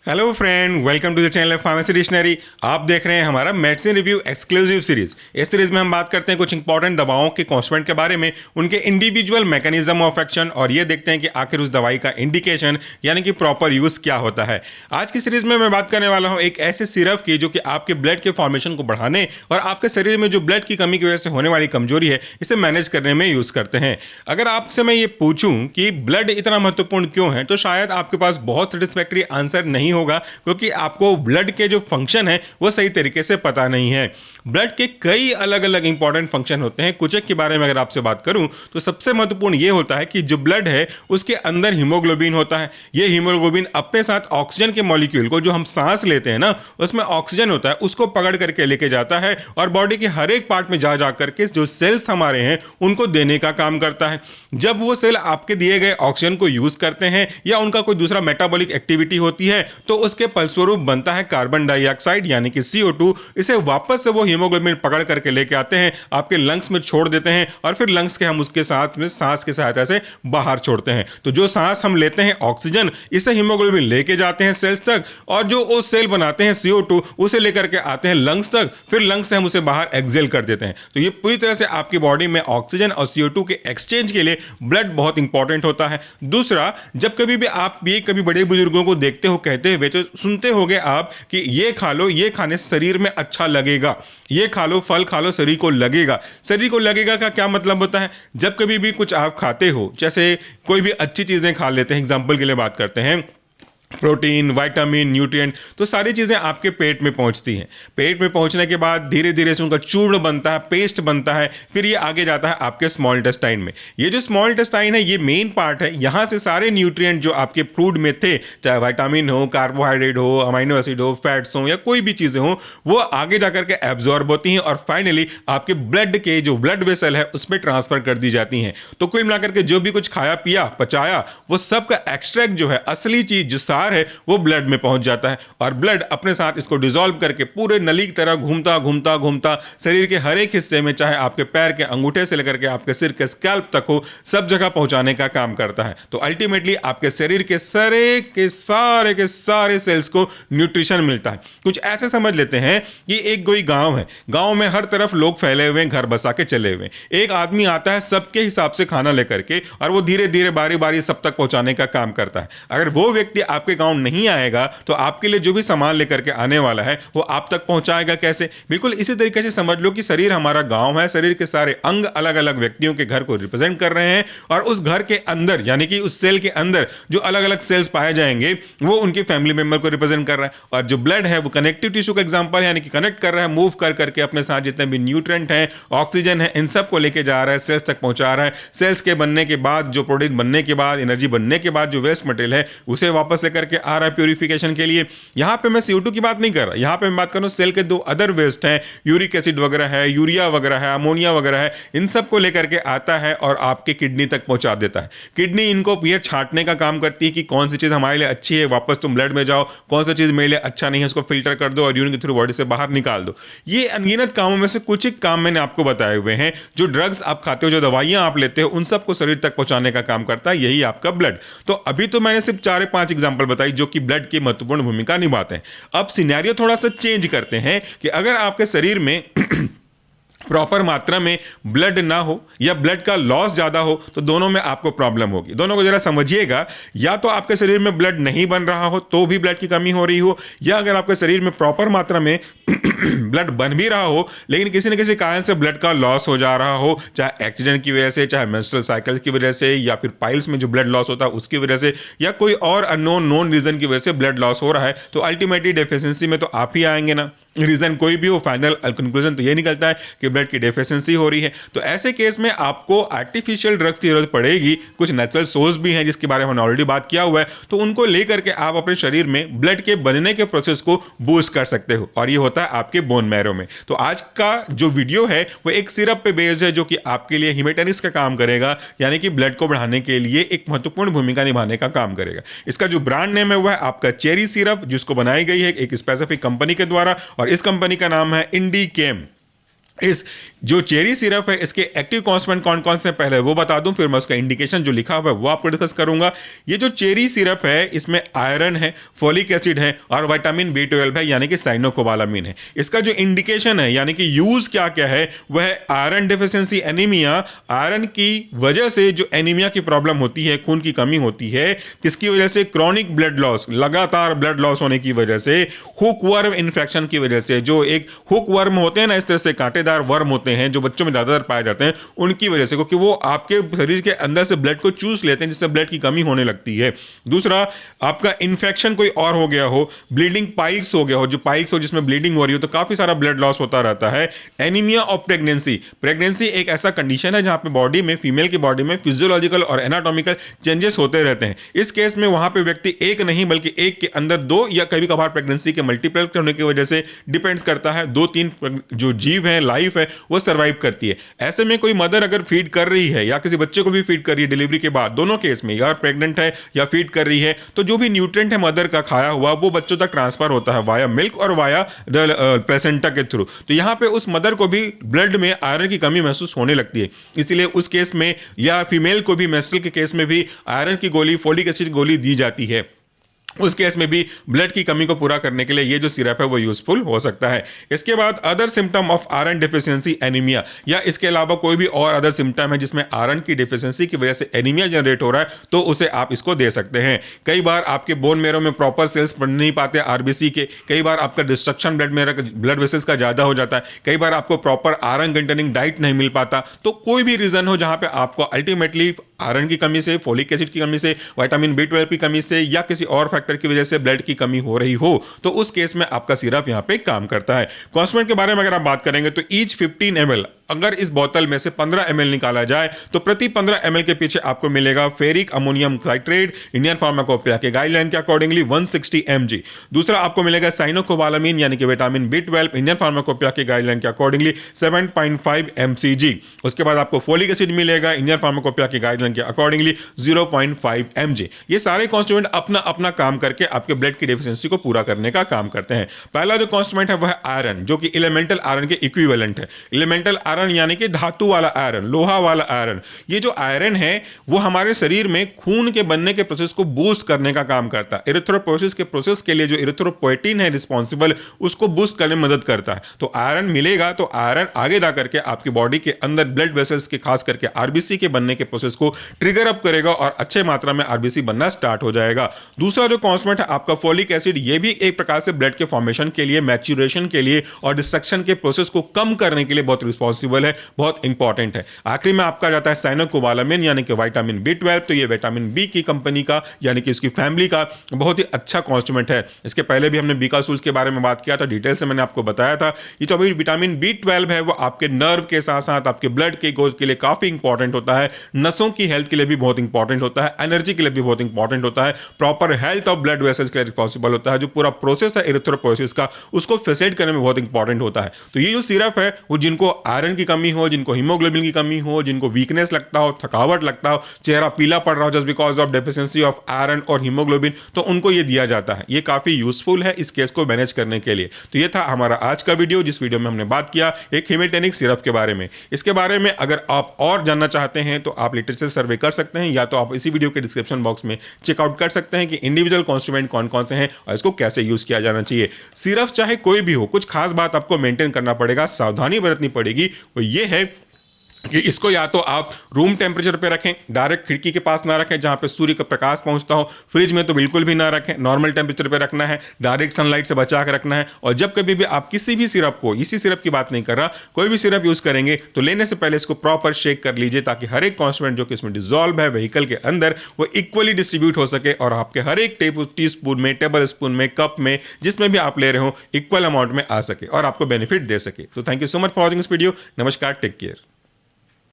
Hello friend, welcome to the channel of pharmacy dictionary. आप देख रहे हैं हमारा मेडिसिन रिव्यू एक्सक्लूसिव सीरीज। इस सीरीज में हम बात करते हैं कुछ इंपॉर्टेंट दवाओं के कॉन्स्टिट्यूएंट के बारे में, उनके इंडिविजुअल मैकेनिज्म ऑफ एक्शन, और ये देखते हैं कि आखिर उस दवाई का इंडिकेशन यानी कि प्रॉपर यूज क्या होता है। आज की सीरीज में मैं बात करने वाला हूँ एक ऐसे सिरप की जो कि आपके ब्लड के फॉर्मेशन को बढ़ाने और आपके शरीर में जो ब्लड की कमी की वजह से होने वाली कमजोरी है इसे मैनेज करने में यूज करते हैं। अगर आपसे मैं ये पूछूं कि ब्लड इतना महत्वपूर्ण क्यों है, तो शायद आपके पास बहुत सेटिस्फैक्टरी आंसर नहीं होगा, क्योंकि आपको ब्लड के जो फंक्शन है वो सही तरीके से पता नहीं है। ब्लड के कई अलग अलग इंपॉर्टेंट फंक्शन होते हैं। कुछ एक के बारे में अगर आपसे बात करूं तो सबसे महत्वपूर्ण ये होता है कि जो ब्लड है उसके अंदर हीमोग्लोबिन होता है। ये हीमोग्लोबिन अपने साथ ऑक्सीजन के मॉलिक्यूल को, जो हम सांस लेते हैं ना, उसमें ऑक्सीजन होता है, उसको पकड़ करके लेके जाता है और बॉडी के हर एक पार्ट में जा जा करके जो सेल्स हमारे हैं उनको देने का काम करता है। जब वो सेल आपके दिए गए ऑक्सीजन को यूज करते हैं या उनका कोई दूसरा मेटाबॉलिक एक्टिविटी होती है तो उसके फलस्वरूप बनता है कार्बन डाइऑक्साइड यानी कि CO2। इसे वापस से वो हीमोग्लोबिन पकड़ करके लेके आते हैं, आपके लंग्स में छोड़ देते हैं और फिर लंग्स के हम उसके साथ में सांस की सहायता से बाहर छोड़ते हैं। तो जो सांस हम लेते हैं ऑक्सीजन, इसे हीमोग्लोबिन लेके जाते हैं सेल्स तक, और जो वो सेल बनाते हैं CO2 उसे लेकर के आते हैं लंग्स तक, फिर लंग्स से हम उसे बाहर एक्सेल कर देते हैं। तो ये पूरी तरह से आपकी बॉडी में ऑक्सीजन और CO2 के एक्सचेंज के लिए ब्लड बहुत इंपॉर्टेंट होता है। दूसरा, जब कभी भी आप भी कभी बड़े बुजुर्गों को देखते हो कहते हुए, तो सुनते होंगे आप कि ये खा लो, ये खाने से शरीर में अच्छा लगेगा, ये खा लो, फल खा लो, शरीर को लगेगा। शरीर को लगेगा का क्या मतलब होता है? जब कभी भी कुछ आप खाते हो, जैसे कोई भी अच्छी चीजें खा लेते हैं, एग्जांपल के लिए बात करते हैं, प्रोटीन, विटामिन, न्यूट्रिएंट, तो सारी चीज़ें आपके पेट में पहुंचती हैं। पेट में पहुंचने के बाद धीरे धीरे से उनका चूर्ण बनता है, पेस्ट बनता है, फिर ये आगे जाता है आपके स्मॉल इंटेस्टाइन में। ये जो स्मॉल इंटेस्टाइन है ये मेन पार्ट है। यहाँ से सारे न्यूट्रिएंट जो आपके फूड में थे, चाहे विटामिन हो, कार्बोहाइड्रेट हो, अमीनो एसिड हो, फैट्स हो या कोई भी चीज़ें हो, वो आगे जाकर के एब्जॉर्ब होती हैं और फाइनली आपके ब्लड के जो ब्लड वेसल है उसमें ट्रांसफर कर दी जाती हैं। तो कुल मिलाकर के जो भी कुछ खाया पिया पचाया, वो सब का एक्सट्रैक्ट जो है, असली चीज जो सार है, वो ब्लड में पहुंच जाता है और ब्लड अपने साथ इसको डिसॉल्व करके पूरे नली की तरह घूमता घूमता घूमता शरीर के हर एक हिस्से में, चाहे आपके पैर के अंगूठे से लेकर के आपके सिर के स्कैल्प तक हो, सब जगह पहुंचाने का काम करता है। तो अल्टीमेटली आपके शरीर के सारे सेल्स को न्यूट्रिशन मिलता है। कुछ ऐसे समझ लेते हैं कि एक कोई गांव है, गांव में हर तरफ लोग फैले हुए हैं, घर बसा के चले हुए हैं। एक आदमी आता है सबके हिसाब से खाना लेकर के और वो धीरे धीरे बारी बारी सब तक पहुंचाने का काम करता है। अगर वो व्यक्ति आपके गांव नहीं आएगा तो आपके लिए जो भी सामान लेकर के आने वाला है वो आप तक पहुंचाएगा कैसे? बिल्कुल इसी तरीके से समझ लो कि शरीर हमारा गांव है, शरीर के सारे अंग अलग अलग व्यक्तियों के घर को रिप्रेजेंट कर रहे हैं और उस घर के अंदर यानी कि उस सेल के अंदर जो अलग अलग सेल्स पाए जाएंगे वो उनके फैमिली मेंबर को रिप्रेजेंट कर रहा है। और जो ब्लड है वो कनेक्टिव टिश्यू का एग्जांपल है, यानी कि कनेक्ट कर रहा है, मूव कर करके अपने साथ जितने भी न्यूट्रिएंट हैं, ऑक्सीजन है, इन सब को लेके जा रहा है, सेल्स तक पहुंचा रहा है। सेल्स के बनने के बाद, जो प्रोटीन बनने के बाद, एनर्जी बनने के बाद जो वेस्ट मटेरियल है उसे वापस लेकर के आ रहा है प्यूरिफिकेशन के लिए। यहां पे मैं CO2 की बात नहीं कर रहा, यहां पे मैं बात कर रहा हूं सेल के दो अदर वेस्ट हैं, यूरिक एसिड वगैरह है, यूरिया वगैरह है, अमोनिया वगैरह है, इन सब को लेकर के आता है और आपके किडनी तक पहुंचा देता है। किडनी इनको ये छांटने का काम करती है कि कौन सी चीज हमारे लिए अच्छी है, वापस तुम ब्लड में जाओ, कौन सी चीज मेरे लिए अच्छा नहीं है उसको फिल्टर कर दो और यूरिन के थ्रू बॉडी से बाहर निकाल दो। ये अनगिनत कामों में से कुछ एक काम मैंने आपको बताए हुए हैं। जो ड्रग्स आप खाते हो, जो दवाइयां आप लेते हो, उन सबको शरीर तक पहुंचाने का काम करता है यही आपका ब्लड। तो अभी तो मैंने सिर्फ 4-5 एग्जांपल बताई जो कि ब्लड की महत्वपूर्ण भूमिका निभाते हैं। अब सिनेरियो थोड़ा सा चेंज करते हैं कि अगर आपके शरीर में प्रॉपर मात्रा में ब्लड ना हो या ब्लड का लॉस ज्यादा हो तो दोनों में आपको प्रॉब्लम होगी। दोनों को जरा समझिएगा, या तो आपके शरीर में ब्लड नहीं बन रहा हो तो भी ब्लड की कमी हो रही हो, या अगर आपके शरीर में प्रॉपर मात्रा में ब्लड बन भी रहा हो लेकिन किसी न किसी कारण से ब्लड का लॉस हो जा रहा हो, चाहे एक्सीडेंट की वजह से, चाहे मेंस्ट्रुअल साइकिल की वजह से, या फिर पाइल्स में जो ब्लड लॉस होता है उसकी वजह से, या कोई और अननोन नोन रीजन की वजह से ब्लड लॉस हो रहा है, तो अल्टीमेटली डेफिशिएंसी में तो आप ही आएंगे ना। रीजन कोई भी हो, फाइनल कंक्लूजन तो ये निकलता है कि ब्लड की डेफिशिएंसी हो रही है। तो ऐसे केस में आपको आर्टिफिशियल ड्रग्स की जरूरत पड़ेगी। कुछ नेचुरल सोर्स भी हैं जिसके बारे में हमने ऑलरेडी बात किया हुआ है, तो उनको लेकर के आप अपने शरीर में ब्लड के बनने के प्रोसेस को बूस्ट कर सकते हो, और ये होता है आपके बोन मैरो में। तो आज का जो वीडियो है वो एक सिरप पे बेस्ड है जो कि आपके लिए हिमेटेनिक्स का काम करेगा, यानी कि ब्लड को बढ़ाने के लिए एक महत्वपूर्ण भूमिका निभाने का काम करेगा। इसका जो ब्रांड नेम है वो है आपका चेरी सिरप, जिसको बनाई गई है एक स्पेसिफिक कंपनी के द्वारा, और इस कंपनी का नाम है इंडिकेम। इस जो चेरी सिरप है इसके एक्टिव कॉन्स्टिट्यूएंट कौन कौन से पहले वो बता दूं, फिर मैं उसका इंडिकेशन जो लिखा हुआ है वो आपको डिस्कस करूंगा। ये जो चेरी सिरप है इसमें आयरन है, फोलिक एसिड है और विटामिन B12 है यानी कि साइनोकोबालामिन है। इसका जो इंडिकेशन है यानी कि यूज क्या क्या है वह है आयरन डेफिशिएंसी एनीमिया। आयरन की वजह से जो एनीमिया की प्रॉब्लम होती है, खून की कमी होती है, किसकी वजह से? क्रॉनिक ब्लड लॉस, लगातार ब्लड लॉस होने की वजह से, हुक वर्म इन्फेक्शन की वजह से। जो एक हुक वर्म होते हैं ना, इस तरह से कांटेदार वर्म होते हैं जो बच्चों में ज्यादातर पाए जाते हैं, उनकी वजह से, क्योंकि वो आपके शरीर के अंदर से ब्लड को चूस लेते हैं जिससे ब्लड की कमी होने लगती है। दूसरा, आपका इन्फेक्शन कोई और हो गया हो, ब्लीडिंग पाइल्स हो गया हो, जो पाइल्स हो जिसमें ब्लीडिंग हो रही हो तो काफी सारा ब्लड लॉस होता रहता है। एनीमिया ऑफ प्रेगनेंसी, प्रेगनेंसी एक ऐसा कंडीशन है जहां पे बॉडी में, फीमेल की बॉडी में फिजियोलॉजिकल और एनाटॉमिकल चेंजेस होते रहते हैं। इस केस में वहां पे व्यक्ति एक नहीं बल्कि एक के अंदर दो या कभी कभार प्रेगनेंसी के मल्टीपल होने की वजह से डिपेंड्स करता है, 2-3 जो जीव है, लाइफ है, वो सर्वाइव करती है। ऐसे में कोई मदर अगर फीड कर रही है या किसी बच्चे को भी फीड कर रही है डिलीवरी के बाद, दोनों केस में, या प्रेग्नेंट है या फीड कर रही है, तो जो भी न्यूट्रिएंट है मदर का खाया हुआ वो बच्चों तक ट्रांसफर होता है वाया मिल्क और वाया प्लेसेंटा के थ्रू। तो यहां पे उस मदर को भी ब्लड में आयरन की कमी महसूस होने लगती है। इसलिए उस केस में या फीमेल को भी मेंस्ट्रुअल के केस में भी आयरन की गोली, फोलिक एसिड की गोली दी जाती है। उस केस में भी ब्लड की कमी को पूरा करने के लिए ये जो सिरप है वो यूजफुल हो सकता है। इसके बाद other symptom of iron deficiency anaemia, या इसके अलावा कोई भी और अदर सिम्टम है जिसमें आयरन की डेफिशिएंसी की वजह से एनीमिया जनरेट हो रहा है, तो उसे आप इसको दे सकते हैं। कई बार आपके बोन मेरो में प्रॉपर सेल्स बन नहीं पाते आरबीसी के, कई बार आपका डिस्ट्रक्शन ब्लड वेसल्स का ज्यादा हो जाता है, कई बार आपको प्रॉपर आयरन कंटेनिंग डाइट नहीं मिल पाता। तो कोई भी रीजन हो जहां पे आपको अल्टीमेटली आयरन की कमी से, फोलिक एसिड की कमी से, विटामिन B12 की कमी से या किसी और फैक्टर की वजह से ब्लड की कमी हो रही हो, तो उस केस में आपका सिरप यहां पे काम करता है। कॉन्स्टिट्यूएंट के बारे में अगर आप बात करेंगे तो ईच 15 ml, अगर इस बोतल में से 15 ml निकाला जाए तो प्रति 15 ml के पीछे आपको मिलेगा ferric ammonium citrate, Indian pharmacopoeia के गाइडलाइन के अकॉर्डिंगली 160 mg। दूसरा आपको मिलेगा साइनोकोबालामिन यानी कि विटामिन B12, इंडियन फार्माकोपिया के गाइडलाइन के अकॉर्डिंगली 7.5 mcg। उसके बाद आपको फोलिक एसिड मिलेगा इंडियन फार्माकोपिया के गाइडलाइन के अकॉर्डिंगली 0.5 mg। ये सारे कॉन्स्टिट्यूएंट अपना अपना काम करके आपके ब्लड की डेफिशिएंसी को पूरा करने का काम करते हैं। पहला जो कॉन्स्टिट्यूएंट है वह है आयरन, जो कि एलिमेंटल आयरन के इक्विवेलेंट है। एलिमेंटल आयरन यानी कि धातु वाला आयरन, लोहा वाला आयरन। ये जो आयरन है वो हमारे शरीर में खून के बनने के प्रोसेस को बूस्ट करने का काम करता है। इरिथ्रोपोइसिस के प्रोसेस के लिए जो इरिथ्रोपोएटिन है रिस्पॉन्सिबल, उसको बूस्ट करने में मदद करता है। तो आयरन मिलेगा तो आयरन आगे जा करके आपकी बॉडी के अंदर ब्लड वेसल्स के, खास करके आरबीसी के बनने के प्रोसेस को ट्रिगर अप करेगा और अच्छे मात्रा में आरबीसी बनना स्टार्ट हो जाएगा। दूसरा जो कॉन्स्टिट्यूएंट है आपका फोलिक एसिड, ये भी एक प्रकार से ब्लड के फॉर्मेशन के लिए, मैच्योरेशन के लिए और डिस्ट्रक्शन के प्रोसेस को कम करने के लिए बहुत रिस्पॉन्सिबल है, बहुत इंपॉर्टेंट है। आखिरी में आपका जाता है साइनोकोबालामिन यानी कि विटामिन B12। तो ये विटामिन बी की कंपनी का यानी कि उसकी फैमिली का बहुत ही अच्छा कॉन्स्टिट्यूएंट है। इसके पहले भी हमने बीकासूल्स के बारे में बात किया था, डिटेल से मैंने आपको बताया था। ये जो अभी विटामिन B12 है वो आपके नर्व के साथ साथ आपके ब्लड के ग्रोथ के लिए काफी इंपॉर्टेंट होता है, नसों की हेल्थ के लिए भी बहुत इंपॉर्टेंट होता है, एनर्जी के लिए भी बहुत इंपॉर्टेंट होता है, proper health of blood vessels के लिए रिस्पॉन्सिबल होता है। जो पूरा प्रोसेस है इरिथ्रोपोइसिस का, उसको फैसिलिटेट करने में बहुत इंपॉर्टेंट होता है। तो ये जो सिरप है वो जिनको आयरन की कमी हो, जिनको हीमोग्लोबिन की कमी हो, जिनको वीकनेस लगता हो, थकावट लगता हो, चेहरा पीला पड़ रहा हो just because of deficiency of iron और हीमोग्लोबिन, तो उनको ये दिया जाता है। ये काफी यूजफुल है इस केस को मैनेज करने के लिए। तो ये था हमारा आज का वीडियो, जिस वीडियो में हमने बात किया एक हिमेटेनिक सिरप के बारे में। इसके बारे में अगर आप और जानना चाहते हैं तो आप लिटरेचर सर्वे कर सकते हैं, या तो आप इसी वीडियो के डिस्क्रिप्शन बॉक्स में चेकआउट कर सकते हैं कि इंडिविजुअल कॉन्स्टिट्यूएंट कौन कौन से हैं और इसको कैसे यूज किया जाना चाहिए। सिरप चाहे कोई भी हो, कुछ खास बात आपको मेंटेन करना पड़ेगा, सावधानी बरतनी पड़ेगी। वो ये है कि इसको या तो आप रूम टेम्परेचर पे रखें, डायरेक्ट खिड़की के पास ना रखें जहां पे सूर्य का प्रकाश पहुंचता हो, फ्रिज में तो बिल्कुल भी ना रखें, नॉर्मल टेम्परेचर पे रखना है, डायरेक्ट सनलाइट से बचा कर रखना है। और जब कभी भी आप किसी भी सिरप को, इसी सिरप की बात नहीं कर रहा, कोई भी सिरप यूज करेंगे तो लेने से पहले इसको प्रॉपर शेक कर लीजिए, ताकि हर एक कॉन्स्टिट्यूएंट जो कि इसमें डिजॉल्व है व्हीकल के अंदर वो इक्वली डिस्ट्रीब्यूट हो सके और आपके हर एक टी स्पून में, टेबल स्पून में, कप में, जिसमें भी आप ले रहे हो, इक्वल अमाउंट में आ सके और आपको बेनिफिट दे सके। तो thank you so much for watching this video. नमस्कार, टेक केयर।